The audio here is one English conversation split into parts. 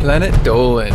Planet Dolan.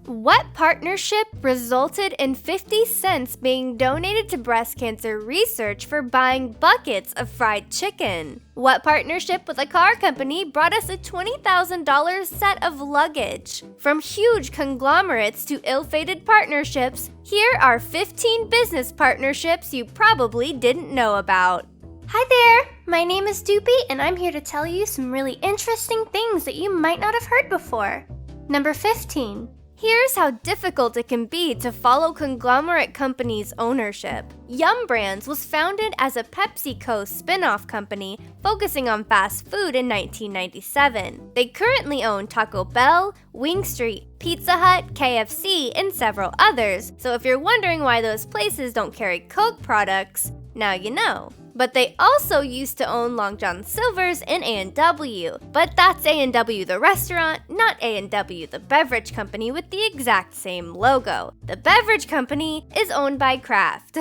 What partnership resulted in 50 cents being donated to breast cancer research for buying buckets of fried chicken? What partnership with a car company brought us a $20,000 set of luggage? From huge conglomerates to ill-fated partnerships, here are 15 business partnerships you probably didn't know about. Hi there! My name is Doopy, and I'm here to tell you some really interesting things that you might not have heard before. Number 15. Here's how difficult it can be to follow conglomerate companies' ownership. Yum Brands was founded as a PepsiCo spin-off company focusing on fast food in 1997. They currently own Taco Bell, Wing Street, Pizza Hut, KFC, and several others, so if you're wondering why those places don't carry Coke products, now you know. But they also used to own Long John Silver's and A&W. But that's A&W the restaurant, not A&W the beverage company with the exact same logo. The beverage company is owned by Kraft.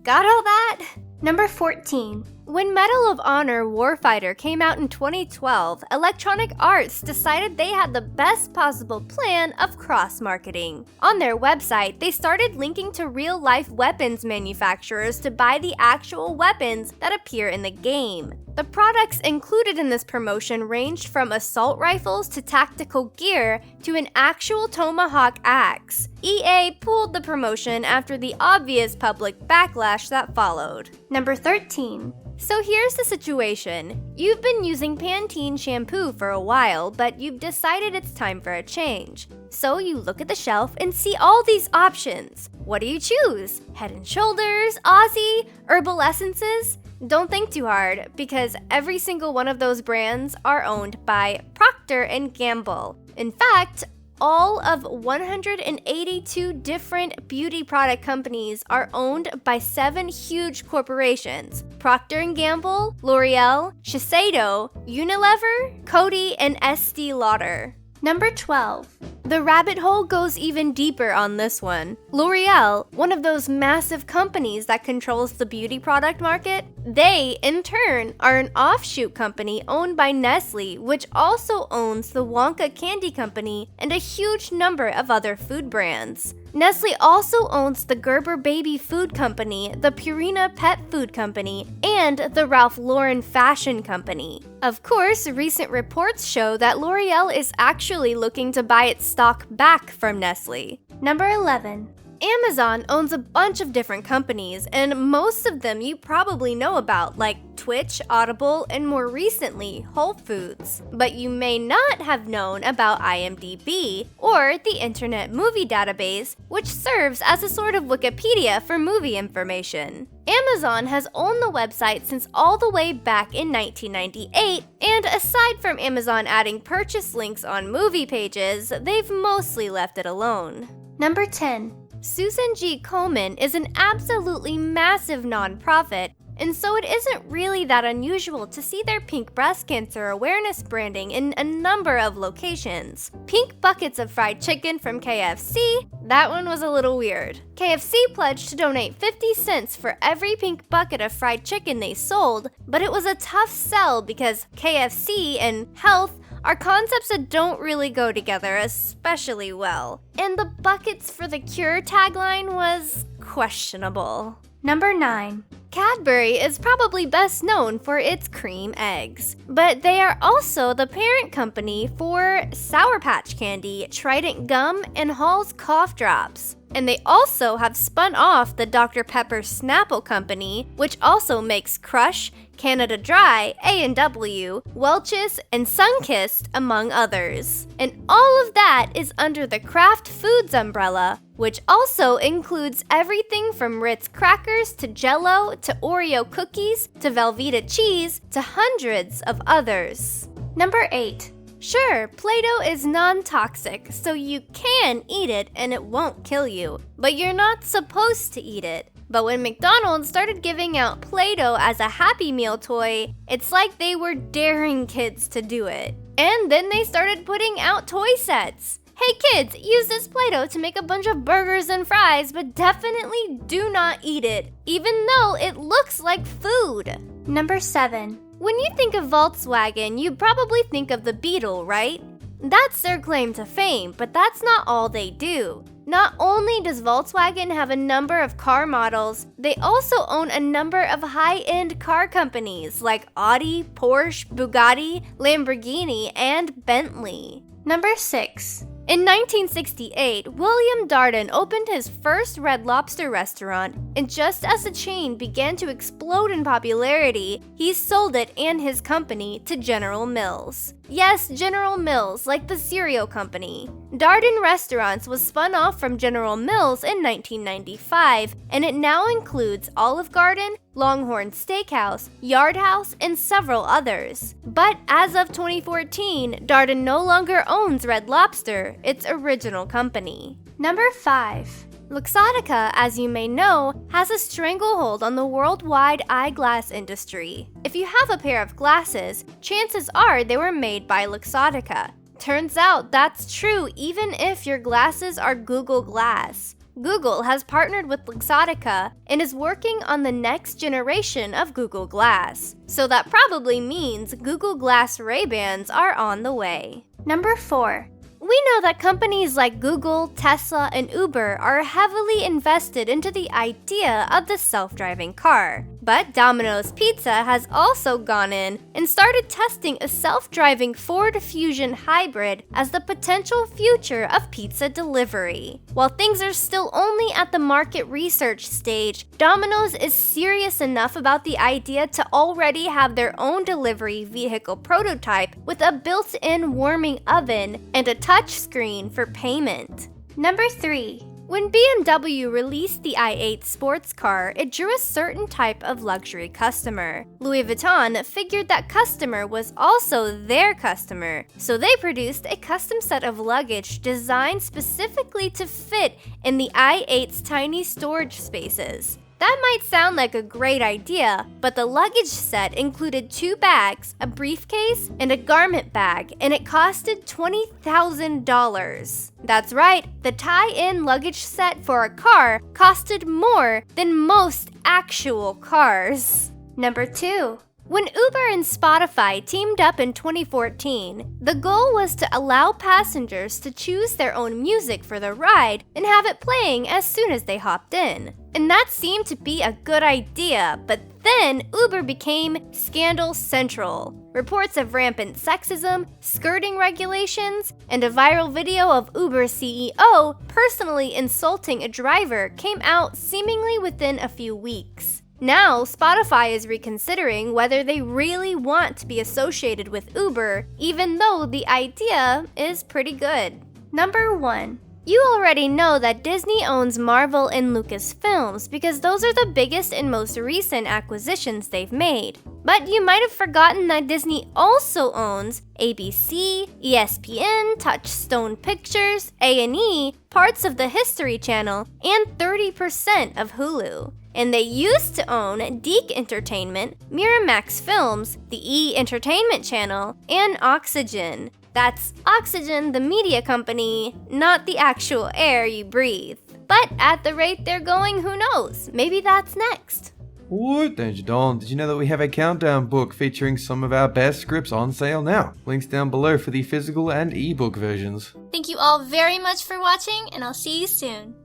Got all that? Number 14. When Medal of Honor Warfighter came out in 2012, Electronic Arts decided they had the best possible plan of cross-marketing. On their website, they started linking to real-life weapons manufacturers to buy the actual weapons that appear in the game. The products included in this promotion ranged from assault rifles to tactical gear to an actual tomahawk axe. EA pulled the promotion after the obvious public backlash that followed. Number 13. So here's the situation. You've been using Pantene shampoo for a while, but you've decided it's time for a change. So you look at the shelf and see all these options. What do you choose? Head & Shoulders, Aussie, herbal essences? Don't think too hard, because every single one of those brands are owned by Procter & Gamble. In fact, all of 182 different beauty product companies are owned by 7 huge corporations: Procter & Gamble, L'Oreal, Shiseido, Unilever, Coty, and Estee Lauder. Number 12. The rabbit hole goes even deeper on this one. L'Oreal, one of those massive companies that controls the beauty product market, they, in turn, are an offshoot company owned by Nestle, which also owns the Wonka Candy Company and a huge number of other food brands. Nestle also owns the Gerber Baby Food Company, the Purina Pet Food Company, and the Ralph Lauren Fashion Company. Of course, recent reports show that L'Oreal is actually looking to buy its stock back from Nestle. Number 11. Amazon owns a bunch of different companies, and most of them you probably know about, like Twitch, Audible, and more recently, Whole Foods. But you may not have known about IMDB, or the Internet Movie Database, which serves as a sort of Wikipedia for movie information. Amazon has owned the website since all the way back in 1998, and aside from Amazon adding purchase links on movie pages, they've mostly left it alone. Number 10. Susan G. Komen is an absolutely massive nonprofit, and so it isn't really that unusual to see their pink breast cancer awareness branding in a number of locations. Pink buckets of fried chicken from KFC? That one was a little weird. KFC pledged to donate 50 cents for every pink bucket of fried chicken they sold, but it was a tough sell because KFC and health are concepts that don't really go together especially well. And the buckets for the cure tagline was questionable. Number 9. Cadbury is probably best known for its cream eggs, but they are also the parent company for Sour Patch Candy, Trident Gum, and Hall's Cough Drops. And they also have spun off the Dr. Pepper Snapple Company, which also makes Crush, Canada Dry, A&W, Welch's, and Sunkist, among others. And all of that is under the Kraft Foods umbrella, which also includes everything from Ritz crackers to Jell-O to Oreo cookies to Velveeta cheese to hundreds of others. Number 8. Sure, Play-Doh is non-toxic, so you can eat it and it won't kill you, but you're not supposed to eat it. But when McDonald's started giving out Play-Doh as a Happy Meal toy, it's like they were daring kids to do it. And then they started putting out toy sets. Hey kids, use this Play-Doh to make a bunch of burgers and fries, but definitely do not eat it, even though it looks like food. Number 7. When you think of Volkswagen, you probably think of the Beetle, right? That's their claim to fame, but that's not all they do. Not only does Volkswagen have a number of car models, they also own a number of high-end car companies like Audi, Porsche, Bugatti, Lamborghini, and Bentley. Number 6. In 1968, William Darden opened his first Red Lobster restaurant, and just as the chain began to explode in popularity, he sold it and his company to General Mills. Yes, General Mills, like the cereal company. Darden Restaurants was spun off from General Mills in 1995, and it now includes Olive Garden, Longhorn Steakhouse, Yard House, and several others. But as of 2014, Darden no longer owns Red Lobster, its original company. Number 5. Luxottica, as you may know, has a stranglehold on the worldwide eyeglass industry. If you have a pair of glasses, chances are they were made by Luxottica. Turns out that's true even if your glasses are Google Glass. Google has partnered with Luxottica and is working on the next generation of Google Glass. So that probably means Google Glass Ray-Bans are on the way. Number 4. We know that companies like Google, Tesla, and Uber are heavily invested into the idea of the self-driving car. But Domino's Pizza has also gone in and started testing a self-driving Ford Fusion hybrid as the potential future of pizza delivery. While things are still only at the market research stage, Domino's is serious enough about the idea to already have their own delivery vehicle prototype with a built-in warming oven and a touchscreen for payment. Number 3. When BMW released the i8 sports car, it drew a certain type of luxury customer. Louis Vuitton figured that customer was also their customer, so they produced a custom set of luggage designed specifically to fit in the i8's tiny storage spaces. That might sound like a great idea, but the luggage set included 2 bags, a briefcase, and a garment bag, and it costed $20,000. That's right, the tie-in luggage set for a car costed more than most actual cars. Number 2. When Uber and Spotify teamed up in 2014, the goal was to allow passengers to choose their own music for the ride and have it playing as soon as they hopped in. And that seemed to be a good idea, but then Uber became scandal central. Reports of rampant sexism, skirting regulations, and a viral video of Uber CEO personally insulting a driver came out seemingly within a few weeks. Now, Spotify is reconsidering whether they really want to be associated with Uber, even though the idea is pretty good. Number 1. You already know that Disney owns Marvel and Lucasfilms because those are the biggest and most recent acquisitions they've made. But you might have forgotten that Disney also owns ABC, ESPN, Touchstone Pictures, A&E, parts of the History Channel, and 30% of Hulu. And they used to own Deke Entertainment, Miramax Films, the E! Entertainment Channel, and Oxygen. That's Oxygen, the media company, not the actual air you breathe. But at the rate they're going, who knows? Maybe that's next. What? Danger Dawn, did you know that we have a countdown book featuring some of our best scripts on sale now? Links down below for the physical and ebook versions. Thank you all very much for watching, and I'll see you soon.